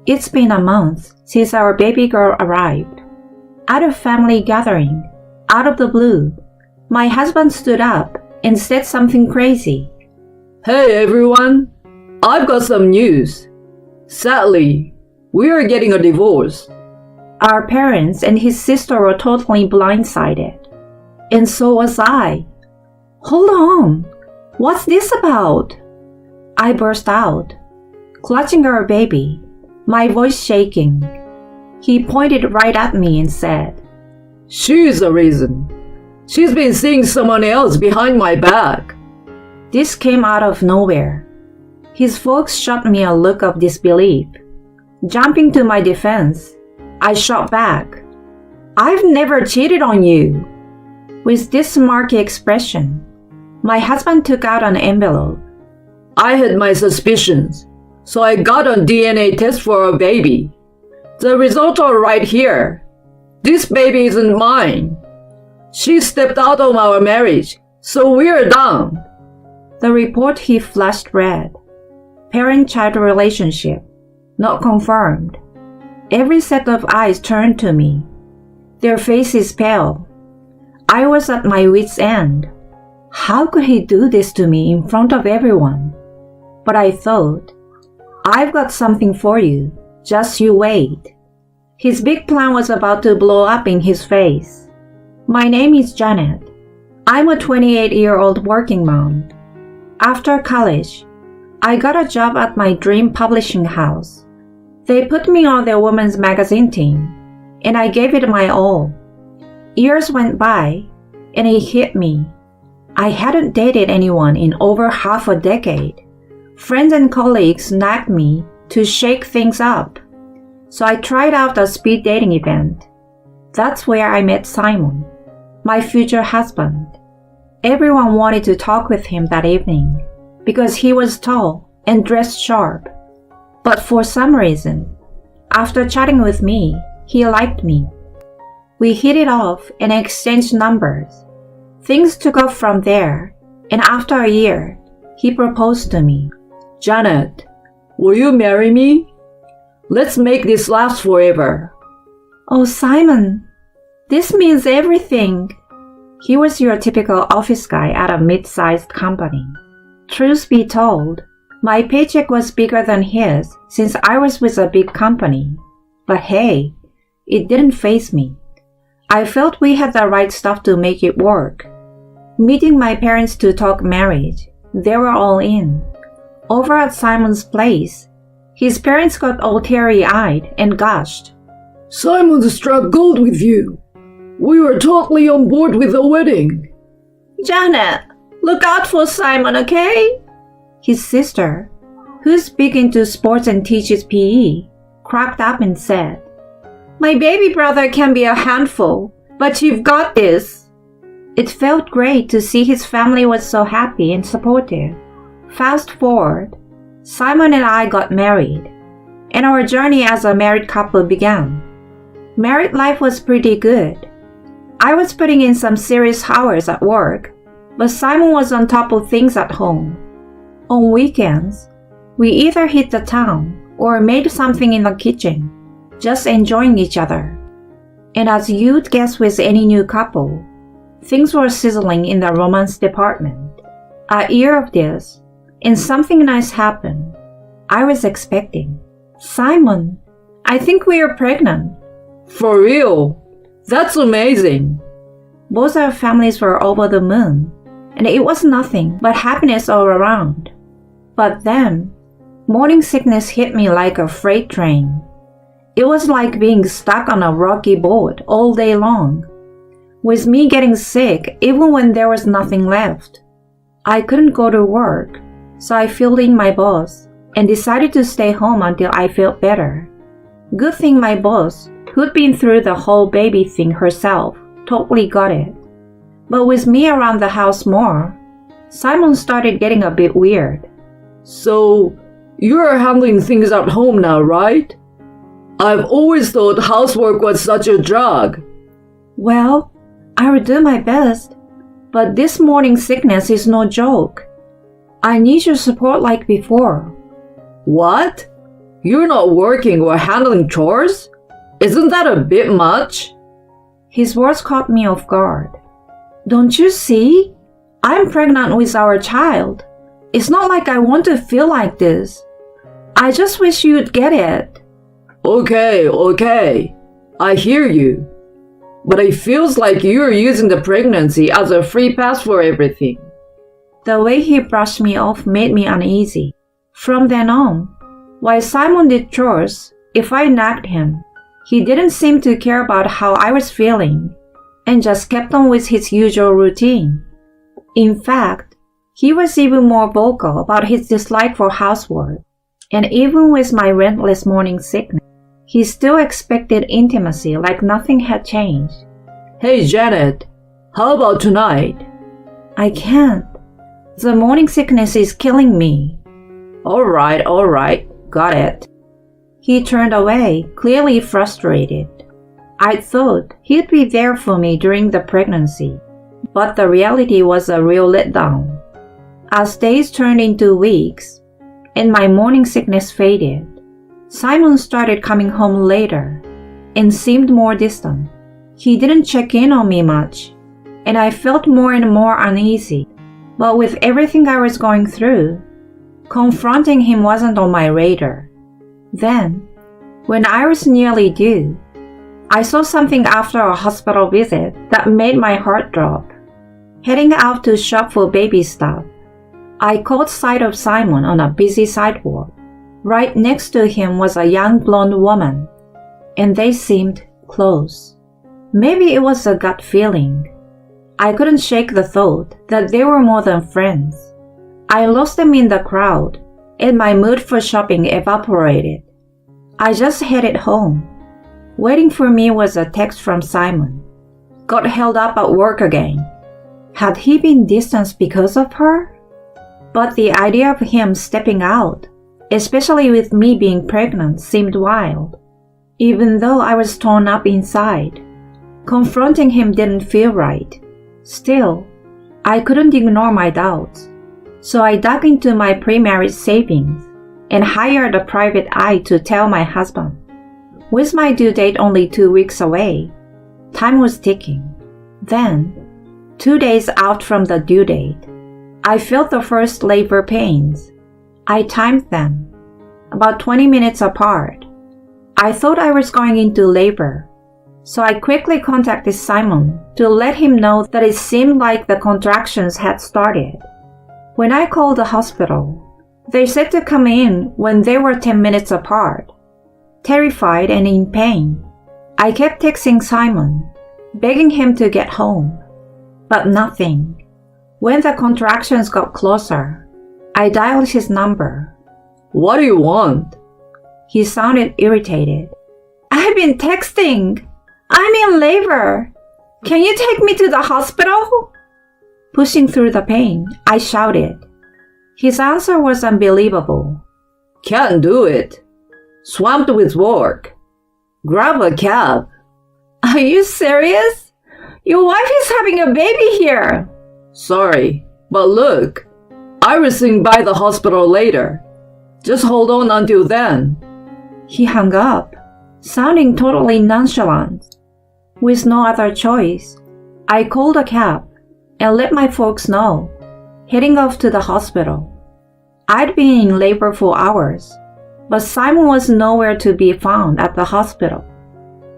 It's been a month since our baby girl arrived. At a family gathering, out of the blue, my husband stood up and said something crazy. Hey everyone, I've got some news. Sadly, we are getting a divorce. Our parents and his sister were totally blindsided. And so was I. Hold on, what's this about? I burst out, clutching our baby, my voice shaking. He pointed right at me and said, She's the reason. She's been seeing someone else behind my back. This came out of nowhere. His folks shot me a look of disbelief. Jumping to my defense, I shot back, I've never cheated on you. With this smirky expression, my husband took out an envelope. I had my suspicions, so I got a DNA test for a baby. The results are right here. This baby isn't mine. She stepped out of our marriage, so we're done. The report he flashed read, Parent-child relationship, not confirmed. Every set of eyes turned to me. Their faces pale. I was at my wit's end. How could he do this to me in front of everyone? But I thought, I've got something for you. Just you wait. His big plan was about to blow up in his face. My name is Janet. I'm a 28-year-old working mom. After college, I got a job at my dream publishing house. They put me on their women's magazine team, and I gave it my all. Years went by, and it hit me. I hadn't dated anyone in over half a decade. Friends and colleagues nagged me to shake things up. So I tried out a speed dating event. That's where I met Simon, my future husband. Everyone wanted to talk with him that evening because he was tall and dressed sharp. But for some reason, after chatting with me, he liked me. We hit it off and exchanged numbers. Things took off from there, and after a year, he proposed to me. Janet, will you marry me? Let's make this last forever. Oh, Simon, this means everything. He was your typical office guy at a mid-sized company. Truth be told, my paycheck was bigger than his since I was with a big company. But hey, it didn't faze me. I felt we had the right stuff to make it work. Meeting my parents to talk marriage, they were all in. Over at Simon's place, his parents got all teary-eyed and gushed. Simon struck gold with you. We were totally on board with the wedding. Janet, look out for Simon, okay? His sister, who's big into sports and teaches PE, cracked up and said, My baby brother can be a handful, but you've got this. It felt great to see his family was so happy and supportive. Fast forward, Simon and I got married, and our journey as a married couple began. Married life was pretty good. I was putting in some serious hours at work, but Simon was on top of things at home. On weekends, we either hit the town or made something in the kitchen, just enjoying each other. And as you'd guess with any new couple, things were sizzling in the romance department. A year of this, and something nice happened. I was expecting. Simon, I think we are pregnant. For real? That's amazing. Both our families were over the moon, and it was nothing but happiness all around. But then, morning sickness hit me like a freight train. It was like being stuck on a rocky boat all day long, with me getting sick even when there was nothing left. I couldn't go to work, so I filled in my boss and decided to stay home until I felt better. Good thing my boss, who'd been through the whole baby thing herself, totally got it. But with me around the house more, Simon started getting a bit weird. So, you're handling things at home now, right? I've always thought housework was such a drag. Well, I will do my best, but this morning sickness is no joke. I need your support like before. What? You're not working or handling chores? Isn't that a bit much? His words caught me off guard. Don't you see? I'm pregnant with our child. It's not like I want to feel like this. I just wish you'd get it. Okay. I hear you. But it feels like you're using the pregnancy as a free pass for everything. The way he brushed me off made me uneasy. From then on, while Simon did chores, if I nagged him, he didn't seem to care about how I was feeling and just kept on with his usual routine. In fact, he was even more vocal about his dislike for housework, and even with my relentless morning sickness, he still expected intimacy like nothing had changed. Hey Janet, how about tonight? I can't. The morning sickness is killing me. All right, got it. He turned away, clearly frustrated. I thought he'd be there for me during the pregnancy, but the reality was a real letdown. As days turned into weeks, and my morning sickness faded, Simon started coming home later and seemed more distant. He didn't check in on me much, and I felt more and more uneasy. But with everything I was going through, confronting him wasn't on my radar. Then, when I was nearly due, I saw something after a hospital visit that made my heart drop. Heading out to shop for baby stuff, I caught sight of Simon on a busy sidewalk. Right next to him was a young blonde woman, and they seemed close. Maybe it was a gut feeling. I couldn't shake the thought that they were more than friends. I lost them in the crowd, and my mood for shopping evaporated. I just headed home. Waiting for me was a text from Simon. Got held up at work again. Had he been distanced because of her? But the idea of him stepping out, especially with me being pregnant, seemed wild. Even though I was torn up inside, confronting him didn't feel right. Still, I couldn't ignore my doubts, so I dug into my pre-marriage savings and hired a private eye to tell my husband. With my due date only 2 weeks away, time was ticking. Then, 2 days out from the due date, I felt the first labor pains. I timed them, about 20 minutes apart. I thought I was going into labor, so I quickly contacted Simon to let him know that it seemed like the contractions had started. When I called the hospital, they said to come in when they were 10 minutes apart. Terrified and in pain, I kept texting Simon, begging him to get home. But nothing. When the contractions got closer, I dialed his number. What do you want? He sounded irritated. I've been texting. I'm in labor. Can you take me to the hospital? Pushing through the pain, I shouted. His answer was unbelievable. Can't do it. Swamped with work. Grab a cab. Are you serious? Your wife is having a baby here. Sorry, but look, I will swing by the hospital later. Just hold on until then. He hung up, sounding totally nonchalant. With no other choice, I called a cab and let my folks know, heading off to the hospital. I'd been in labor for hours, but Simon was nowhere to be found at the hospital.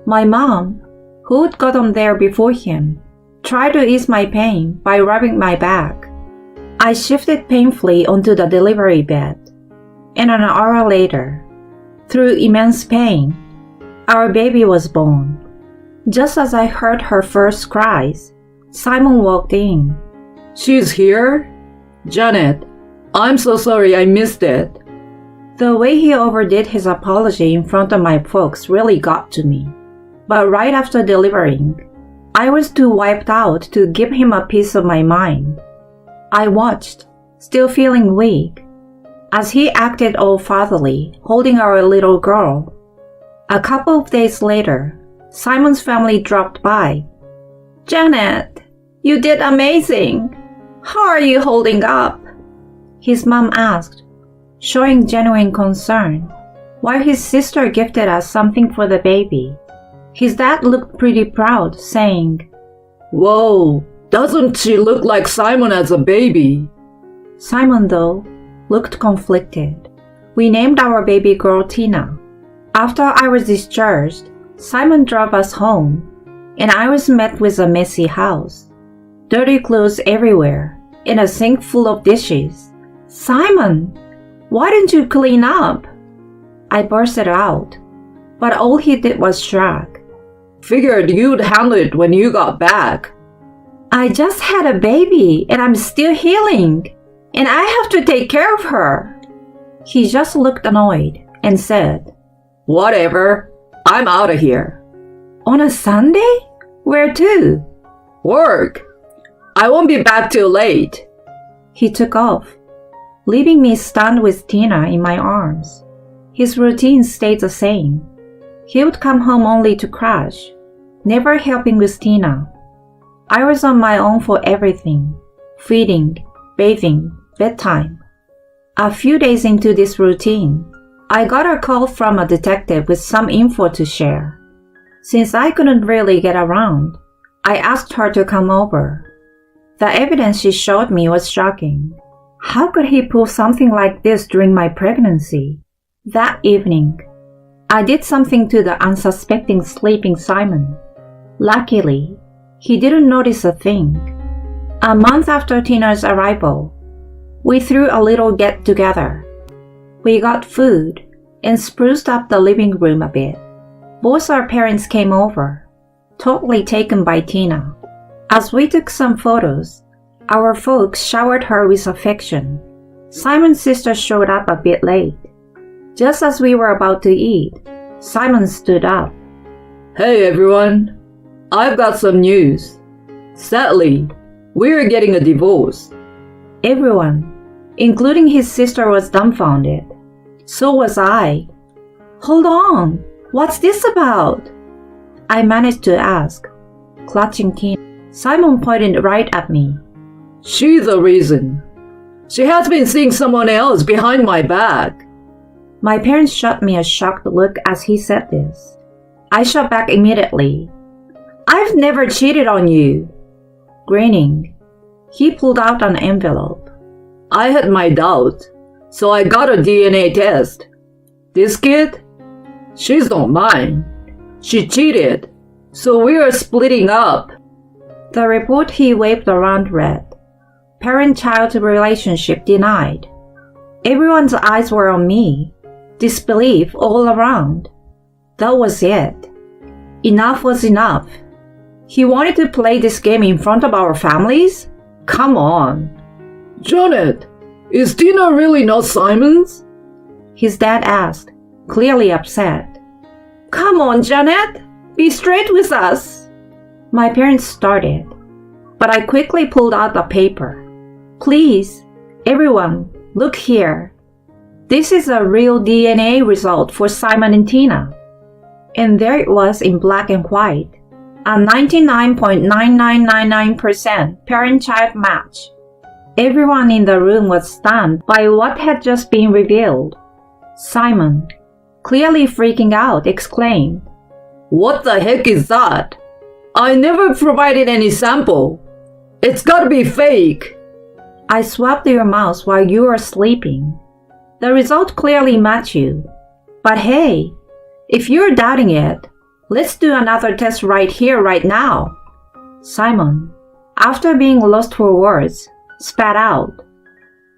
My mom, who'd gotten there before him, tried to ease my pain by rubbing my back. I shifted painfully onto the delivery bed, and an hour later, through immense pain, our baby was born. Just as I heard her first cries, Simon walked in. She's here? Janet, I'm so sorry I missed it. The way he overdid his apology in front of my folks really got to me. But right after delivering, I was too wiped out to give him a piece of my mind. I watched, still feeling weak, as he acted all fatherly, holding our little girl. A couple of days later, Simon's family dropped by. Janet, you did amazing. How are you holding up? His mom asked, showing genuine concern, while his sister gifted us something for the baby. His dad looked pretty proud, saying, "Whoa, doesn't she look like Simon as a baby?" Simon, though, looked conflicted. We named our baby girl Tina. After I was discharged, Simon drove us home, and I was met with a messy house. Dirty clothes everywhere, and a sink full of dishes. "Simon, why didn't you clean up?" I bursted out, but all he did was shrug. "Figured you'd handle it when you got back." "I just had a baby, and I'm still healing, and I have to take care of her." He just looked annoyed and said, "Whatever, I'm out of here." "On a Sunday? Where to?" "Work. I won't be back till late." He took off, leaving me stunned with Tina in my arms. His routine stayed the same. He would come home only to crash, never helping with Tina. I was on my own for everything: feeding, bathing, bedtime. A few days into this routine, I got a call from a detective with some info to share. Since I couldn't really get around, I asked her to come over. The evidence she showed me was shocking. How could he pull something like this during my pregnancy? That evening, I did something to the unsuspecting sleeping Simon. Luckily, he didn't notice a thing. A month after Tina's arrival, we threw a little get-together. We got food and spruced up the living room a bit. Both our parents came over, totally taken by Tina. As we took some photos, our folks showered her with affection. Simon's sister showed up a bit late. Just as we were about to eat, Simon stood up. "Hey everyone, I've got some news. Sadly, we're getting a divorce." Everyone, including his sister, was dumbfounded. So was I. "Hold on, what's this about?" I managed to ask, clutching Tina. Simon pointed right at me. "She's the reason. She has been seeing someone else behind my back." My parents shot me a shocked look as he said this. I shot back immediately. "I've never cheated on you." Grinning, he pulled out an envelope. "I had my doubts, so I got a DNA test. This kid? She's not mine. She cheated, so we are splitting up." The report he waved around read, "Parent-child relationship denied." Everyone's eyes were on me, disbelief all around. That was it. Enough was enough. He wanted to play this game in front of our families? Come on. "Janet, is Tina really not Simon's?" His dad asked, clearly upset. "Come on, Janet, be straight with us." My parents started, but I quickly pulled out a paper. "Please, everyone, look here. This is a real DNA result for Simon and Tina." And there it was in black and white, a 99.9999% parent-child match. Everyone in the room was stunned by what had just been revealed. Simon, clearly freaking out, exclaimed, "What the heck is that? I never provided any sample. It's gotta be fake." "I swabbed your mouse while you were sleeping. The result clearly matched you. But hey, if you're doubting it, let's do another test right here, right now." Simon, after being lost for words, spat out,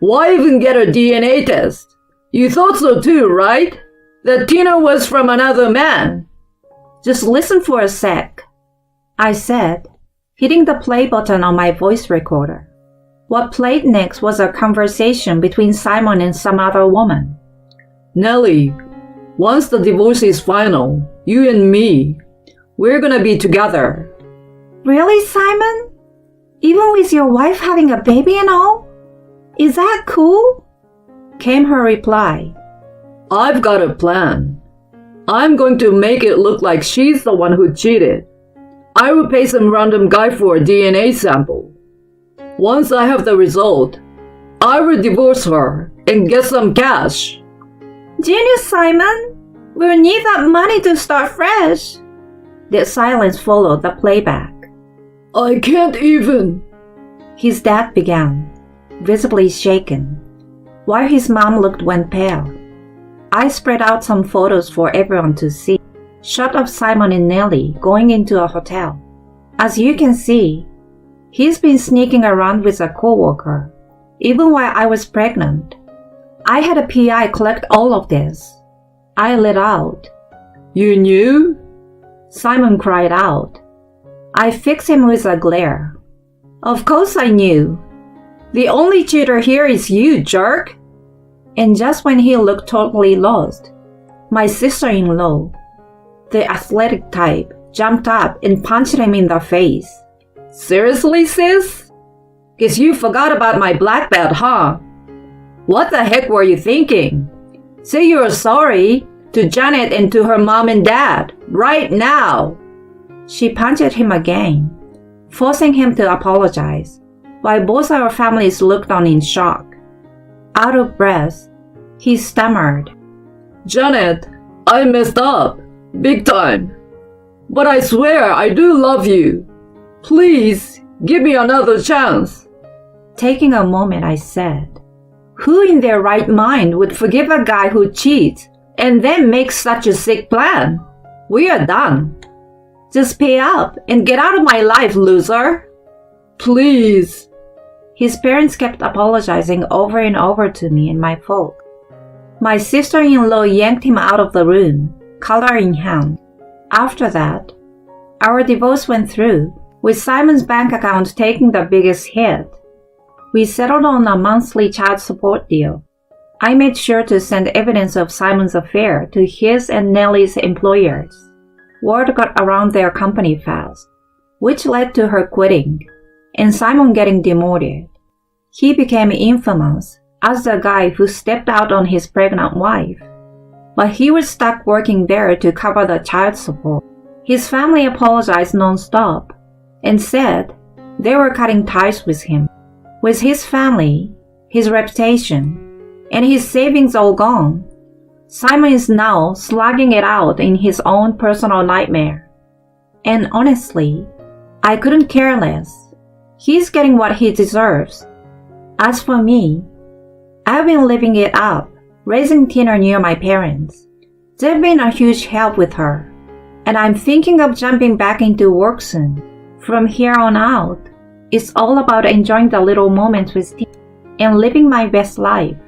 "Why even get a DNA test? You thought so too, right? That Tina was from another man." "Just listen for a sec," I said, hitting the play button on my voice recorder. What played next was a conversation between Simon and some other woman. "Nellie, once the divorce is final, you and me, we're gonna be together." "Really, Simon? Even with your wife having a baby and all? Is that cool?" came her reply. "I've got a plan. I'm going to make it look like she's the one who cheated. I will pay some random guy for a DNA sample. Once I have the result, I will divorce her and get some cash." "Genius, Simon! We'll need that money to start fresh. The silence followed the playback. I can't even. His dad began, visibly shaken, while his mom looked one pale. I spread out some photos for everyone to see. Shot of Simon and Nellie going into a hotel. As you can see, he's been sneaking around with a coworker, even while I was pregnant. I had a PI collect all of this. I let out. You knew? Simon cried out. I fixed him with a glare. Of course I knew. The only cheater here is you, jerk. And just when he looked totally lost, my sister-in-law, the athletic type, jumped up and punched him in the face. Seriously, sis? Guess you forgot about my black belt, huh? What the heck were you thinking? Say you're sorry to Janet and to her mom and dad, right now. She punched him again, forcing him to apologize, while both our families looked on in shock. Out of breath, he stammered. Janet, I messed up, big time. But I swear I do love you. Please, give me another chance. Taking a moment, I said, who in their right mind would forgive a guy who cheats and then makes such a sick plan? We are done. Just pay up and get out of my life, loser. Please. His parents kept apologizing over and over to me and my folk. My sister-in-law yanked him out of the room, collar in hand. After that, our divorce went through, with Simon's bank account taking the biggest hit. We settled on a monthly child support deal. I made sure to send evidence of Simon's affair to his and Nellie's employers. Word got around their company fast, which led to her quitting, and Simon getting demoted. He became infamous as the guy who stepped out on his pregnant wife, but he was stuck working there to cover the child support. His family apologized non-stop and said they were cutting ties with him. With his family, his reputation, and his savings all gone, Simon is now slugging it out in his own personal nightmare. And honestly, I couldn't care less. He's getting what he deserves. As for me, I've been living it up, raising Tina near my parents. They've been a huge help with her, and I'm thinking of jumping back into work soon. From here on out, it's all about enjoying the little moments with Tina and living my best life.